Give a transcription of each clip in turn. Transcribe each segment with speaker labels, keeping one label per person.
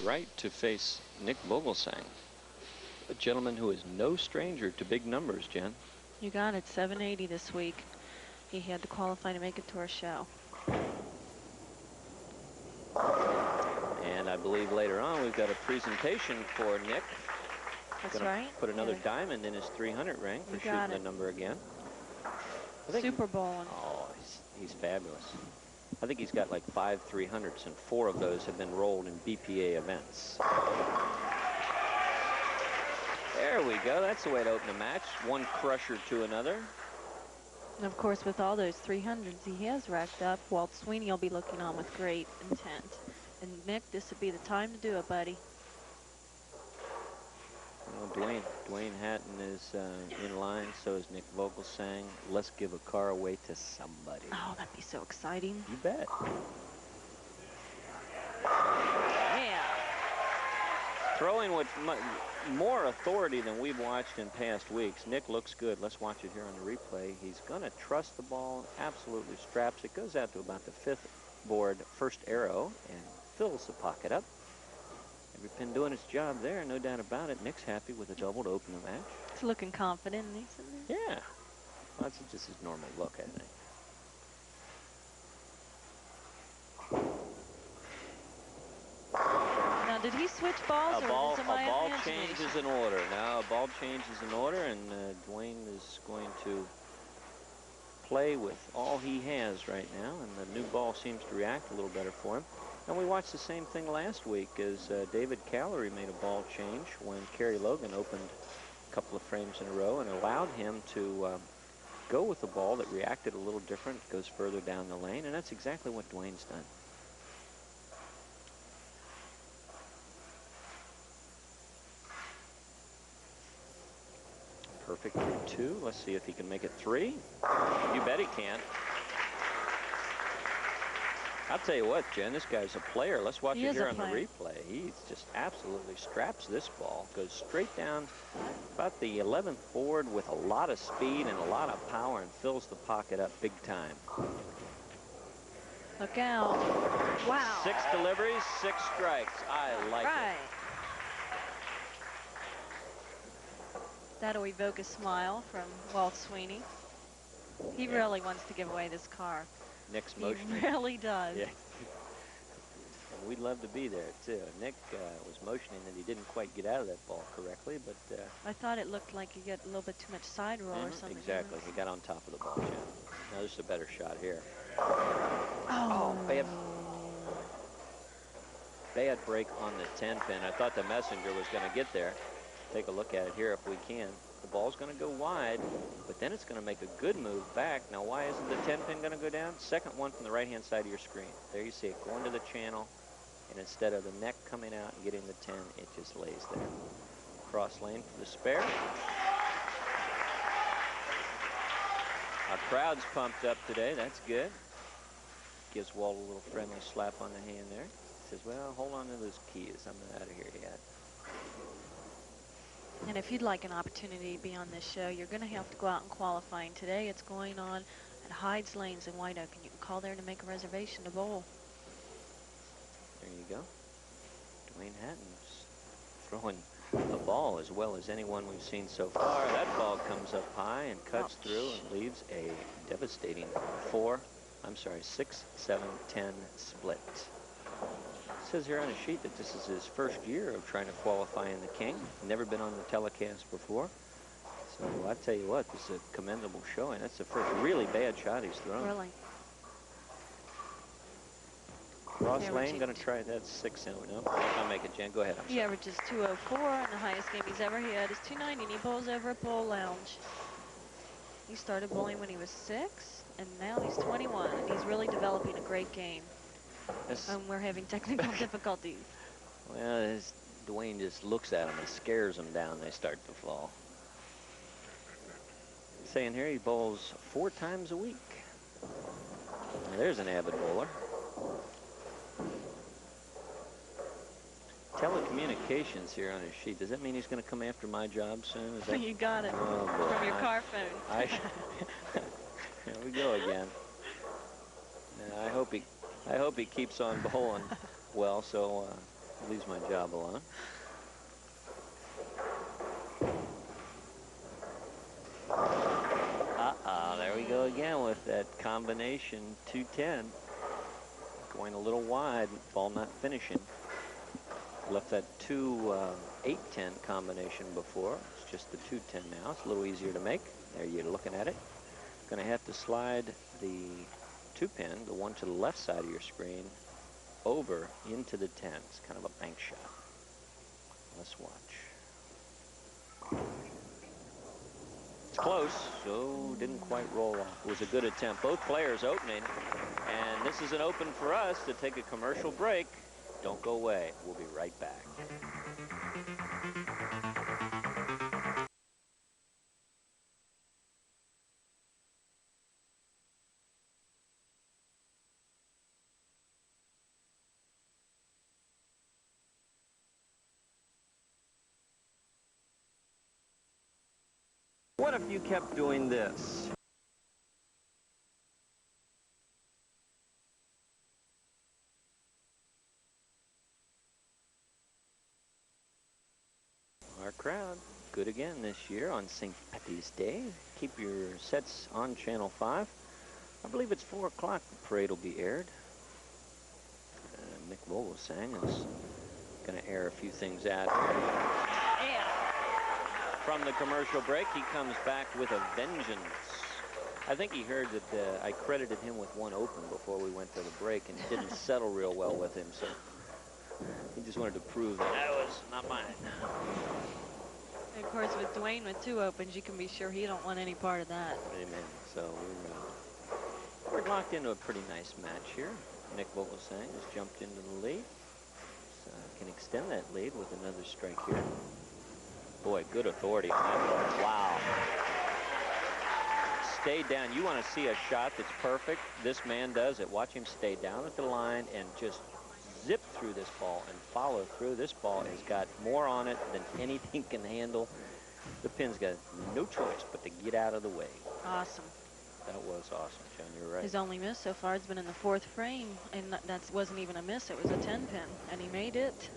Speaker 1: right to face Nick Vogelgesang, a gentleman who is no stranger to big numbers, Jen.
Speaker 2: You got it, 780 this week. He had to qualify to make it to our show.
Speaker 1: And I believe later on we've got a presentation for Nick.
Speaker 2: That's right.
Speaker 1: Put another diamond in his 300 ring for shooting the number again.
Speaker 2: Super Bowl.
Speaker 1: Oh, he's fabulous. I think he's got like 5 300s, and 4 of those have been rolled in BPA events. There we go. That's the way to open a match. One crusher to another.
Speaker 2: And of course, with all those 300s he has racked up, Walt Sweeney will be looking on with great intent. And Nick, this would be the time to do it, buddy.
Speaker 1: Well, Duane Hatton is in line, so is Nick Vogelgesang. Let's give a car away to somebody.
Speaker 2: Oh, that'd be so exciting.
Speaker 1: You bet.
Speaker 2: Yeah.
Speaker 1: Throwing with more authority than we've watched in past weeks. Nick looks good. Let's watch it here on the replay. He's going to trust the ball, absolutely straps it, goes out to about the 5th board, first arrow, and fills the pocket up. Every pin doing its job there, no doubt about it. Nick's happy with a double to open the match.
Speaker 2: He's looking confident, isn't he?
Speaker 1: Yeah. Well, that's just his normal look, I think.
Speaker 2: Now, did he switch balls,
Speaker 1: a
Speaker 2: or
Speaker 1: ball,
Speaker 2: is this my
Speaker 1: a ball
Speaker 2: imagination?
Speaker 1: changes in order. Now, a ball changes in order, and Duane is going to play with all he has right now, and the new ball seems to react a little better for him. And we watched the same thing last week as David Callery made a ball change when Kerry Logan opened a couple of frames in a row and allowed him to go with the ball that reacted a little different, goes further down the lane, and that's exactly what Duane's done. Perfect 3-2. Let's see if he can make it 3. You bet he can. I'll tell you what, Jen, this guy's a player. Let's watch it here on the replay. He just absolutely straps this ball. Goes straight down about the 11th board with a lot of speed and a lot of power and fills the pocket up big time.
Speaker 2: Look out. Wow.
Speaker 1: 6 deliveries, 6 strikes. I like it.
Speaker 2: That'll evoke a smile from Walt Sweeney. He really wants to give away this car.
Speaker 1: Nick's motioning.
Speaker 2: He really does.
Speaker 1: Yeah. We'd love to be there, too. Nick was motioning that he didn't quite get out of that ball correctly, but...
Speaker 2: I thought it looked like he got a little bit too much side roll or something.
Speaker 1: Exactly. He got on top of the ball, Jen. Now, this is a better shot here.
Speaker 2: Oh,
Speaker 1: bad break on the 10 pin. I thought the messenger was going to get there. Take a look at it here if we can. The ball's going to go wide, but then it's going to make a good move back. Now, why isn't the 10 pin going to go down? Second one from the right-hand side of your screen. There you see it going to the channel, and instead of the neck coming out and getting the 10, it just lays there. Cross lane for the spare. Our crowd's pumped up today. That's good. Gives Walt a little friendly slap on the hand there. Says, well, hold on to those keys. I'm not out of here yet.
Speaker 2: And if you'd like an opportunity to be on this show, you're going to have to go out and qualifying. Today it's going on at Hyde's Lanes in White Oak, and you can call there to make a reservation to bowl.
Speaker 1: There you go. Duane Hatton's throwing a ball as well as anyone we've seen so far. That ball comes up high and cuts through and leaves a devastating 6, 7, 10 split. It says here on the sheet that this is his first year of trying to qualify in the King. Never been on the telecast before. So I tell you what, this is a commendable showing. That's the first really bad shot he's thrown.
Speaker 2: Really?
Speaker 1: Cross lane, going to try that 6 out. No, I'll make it, Jen. Go ahead.
Speaker 2: He averages 204, and the highest game he's ever had is 290, and he bowls over at Bowl Lounge. He started bowling when he was 6, and now he's 21, and he's really developing a great game. And we're having technical difficulties.
Speaker 1: Well, Duane just looks at them and scares them down. They start to fall. Saying here he bowls 4 times a week. Now, there's an avid bowler. Telecommunications here on his sheet. Does that mean he's going to come after my job soon? Is that...
Speaker 2: You got it.
Speaker 1: Oh, boy.
Speaker 2: From your car phone.
Speaker 1: Here we go again. Now, I hope he keeps on bowling well, so Leaves my job alone. There we go again with that combination 210. Going a little wide, ball not finishing. Left that 810 combination before. It's just the 210 now. It's a little easier to make. There you're looking at it. Going to have to slide the 2-pin, the one to the left side of your screen, over into the 10. It's kind of a bank shot. Let's watch. It's close, so didn't quite roll off. It was a good attempt. Both players opening, and this is an open for us to take a commercial break. Don't go away. We'll be right back. What if you kept doing this? Our crowd, good again this year on St. Patty's Day. Keep your sets on Channel 5. I believe it's 4 o'clock the parade will be aired. Mick Vogelgesang is going to air a few things out. From the commercial break, he comes back with a vengeance. I think he heard that I credited him with one open before we went to the break, and it didn't settle real well with him, so he just wanted to prove that was not mine.
Speaker 2: And of course, with Duane with 2 opens, you can be sure he don't want any part of that.
Speaker 1: Amen. So we're locked into a pretty nice match here. Mick Vogelgesang has jumped into the lead. So can extend that lead with another strike here. Boy, good authority on that ball. Wow. Stay down. You want to see a shot that's perfect. This man does it. Watch him stay down at the line and just zip through this ball and follow through. This ball has got more on it than anything can handle. The pin's got no choice but to get out of the way.
Speaker 2: Awesome.
Speaker 1: That was awesome, John. You're right.
Speaker 2: His only miss so far has been in the 4th frame, and that wasn't even a miss. It was a 10-pin, and he made it.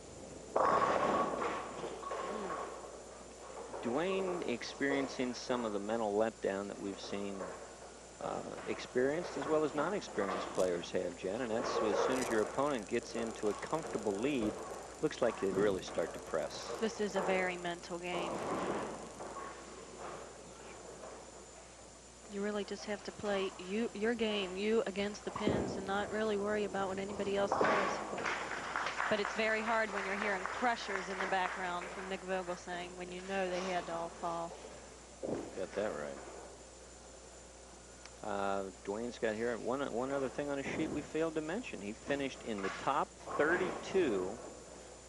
Speaker 1: Duane experiencing some of the mental letdown that we've seen experienced as well as non-experienced players have, Jen, and that's as soon as your opponent gets into a comfortable lead, looks like they really start to press.
Speaker 2: This is a very mental game. You really just have to play your game, you against the pins, and not really worry about what anybody else does. But it's very hard when you're hearing crushers in the background from Mick Vogelgesang when you know they had to all fall.
Speaker 1: Got that right. Duane's got here one other thing on his sheet we failed to mention. He finished in the top 32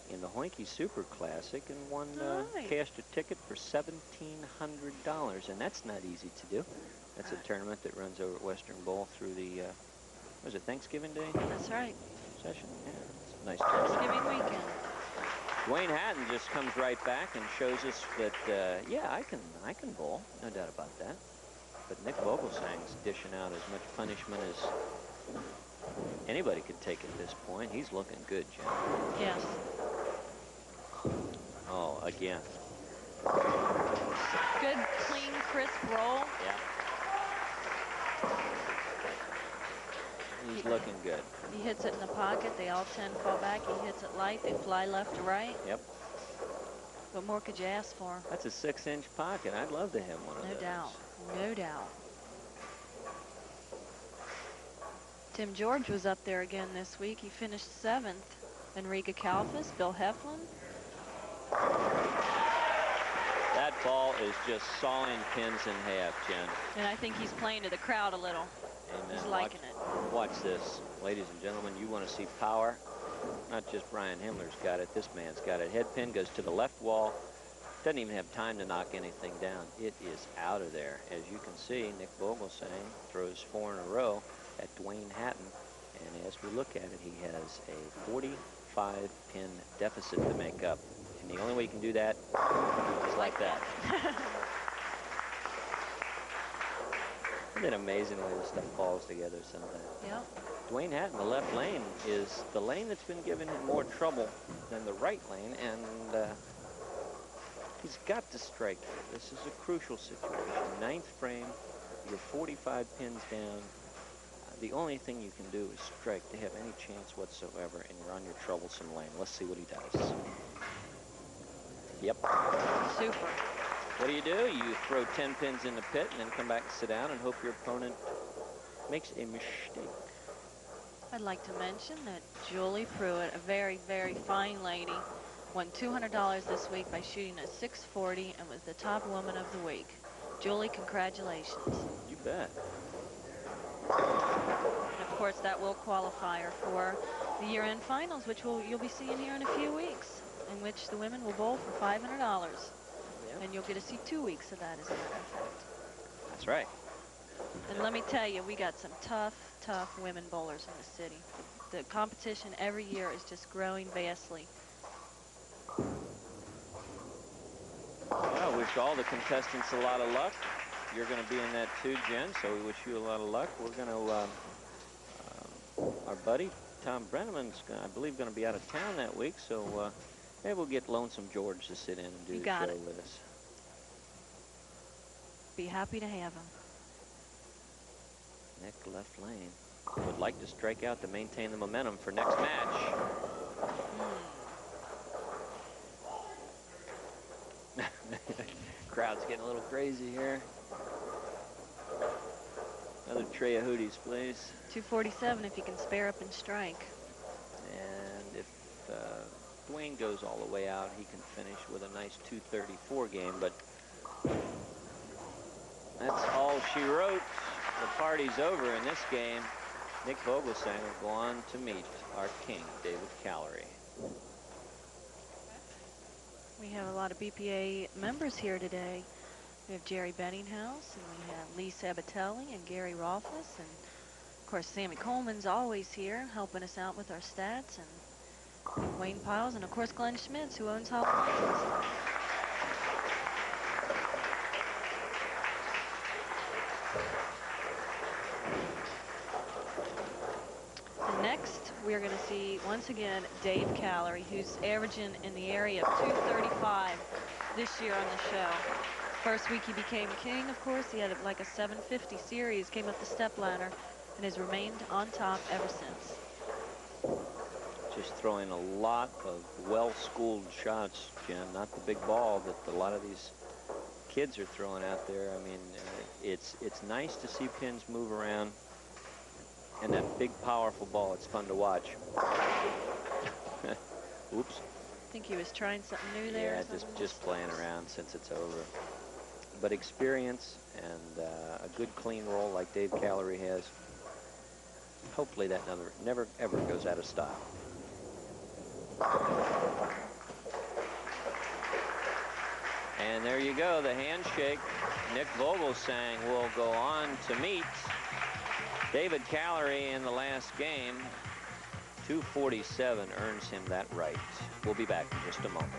Speaker 1: in the Hoinky Super Classic and won cashed a ticket for $1,700, and that's not easy to do. That's a tournament that runs over at Western Bowl through the was it Thanksgiving Day?
Speaker 2: That's right.
Speaker 1: Session. Yeah, it's a nice tournament.
Speaker 2: Thanksgiving weekend.
Speaker 1: Duane Hatton just comes right back and shows us that yeah, I can bowl, no doubt about that. But Mick Vogelgesang's dishing out as much punishment as anybody could take at this point. He's looking good, Jen.
Speaker 2: Yes.
Speaker 1: Oh, again.
Speaker 2: Good, clean, crisp roll.
Speaker 1: Yeah. He's looking good.
Speaker 2: He hits it in the pocket. They all 10 fall back. He hits it light. They fly left to right.
Speaker 1: Yep.
Speaker 2: What more could you ask for?
Speaker 1: That's a 6-inch pocket. I'd love to have one of those.
Speaker 2: No doubt. No doubt. Tim George was up there again this week. He finished 7th. Enrique Kalfas, Bill Heflin.
Speaker 1: That ball is just sawing pins in half, Jen.
Speaker 2: And I think he's playing to the crowd a little.
Speaker 1: Amen.
Speaker 2: He's liking it.
Speaker 1: Watch this. Ladies and gentlemen, you want to see power? Not just Brian Himmler's got it. This man's got it. Head pin goes to the left wall. Doesn't even have time to knock anything down. It is out of there. As you can see, Mick Vogelgesang throws 4 in a row at Duane Hatton. And as we look at it, he has a 45-pin deficit to make up. And the only way you can do that is like that. Isn't it amazing the way this stuff falls together sometimes?
Speaker 2: Yep.
Speaker 1: Duane Hatton, the left lane, is the lane that's been giving him more trouble than the right lane, and he's got to strike here. This is a crucial situation. 9th frame, you're 45 pins down. The only thing you can do is strike to have any chance whatsoever, and you're on your troublesome lane. Let's see what he does. Yep.
Speaker 2: Super.
Speaker 1: What do? You throw 10 pins in the pit and then come back and sit down and hope your opponent makes a mistake.
Speaker 2: I'd like to mention that Julie Pruitt, a very, very fine lady, won $200 this week by shooting a 640 and was the top woman of the week. Julie, congratulations.
Speaker 1: You bet.
Speaker 2: And of course, that will qualify her for the year-end finals, which you'll be seeing here in a few weeks, in which the women will bowl for $500. Yep. And you'll get to see 2 weeks of that, as a matter of fact.
Speaker 1: That's right.
Speaker 2: And let me tell you, we got some tough women bowlers in the city. The competition every year is just growing vastly.
Speaker 1: Well, wish all the contestants a lot of luck. You're going to be in that too, Jen, so we wish you a lot of luck. We're going to, our buddy Tom Brenneman's, I believe, going to be out of town that week, so maybe we'll get Lonesome George to sit in and do the show with us.
Speaker 2: Be happy to have him.
Speaker 1: Nick, left lane. Would like to strike out to maintain the momentum for next match. Crowd's getting a little crazy here. Another tray of Hooties, please.
Speaker 2: 247 if you can spare up and strike.
Speaker 1: And if Duane goes all the way out, he can finish with a nice 234 game, but that's all she wrote. The party's over in this game. Nick Vogelgesang will go on to meet our king, David Callery.
Speaker 2: We have a lot of BPA members here today. We have Jerry Benninghouse, and we have Lee Sabatelli and Gary Rolfus, and of course Sammy Coleman's always here helping us out with our stats, and Wayne Piles, and of course Glenn Schmitz, who owns Hall License. Next, we're going to see, once again, Dave Callery, who's averaging in the area of 235 this year on the show. First week he became king, of course. He had like a 750 series, came up the step ladder, and has remained on top ever since.
Speaker 1: Just throwing a lot of well-schooled shots, Jen. Not the big ball that a lot of these kids are throwing out there. I mean, it's nice to see pins move around. And that big, powerful ball, it's fun to watch. Oops.
Speaker 2: I think he was trying something new there.
Speaker 1: Yeah, just playing around since it's over. But experience and a good, clean roll like Dave Callery has, hopefully that never, ever goes out of style. And there you go, the handshake. Nick Vogelgesang will go on to meet David Callery in the last game. 247 earns him that right. We'll be back in just a moment.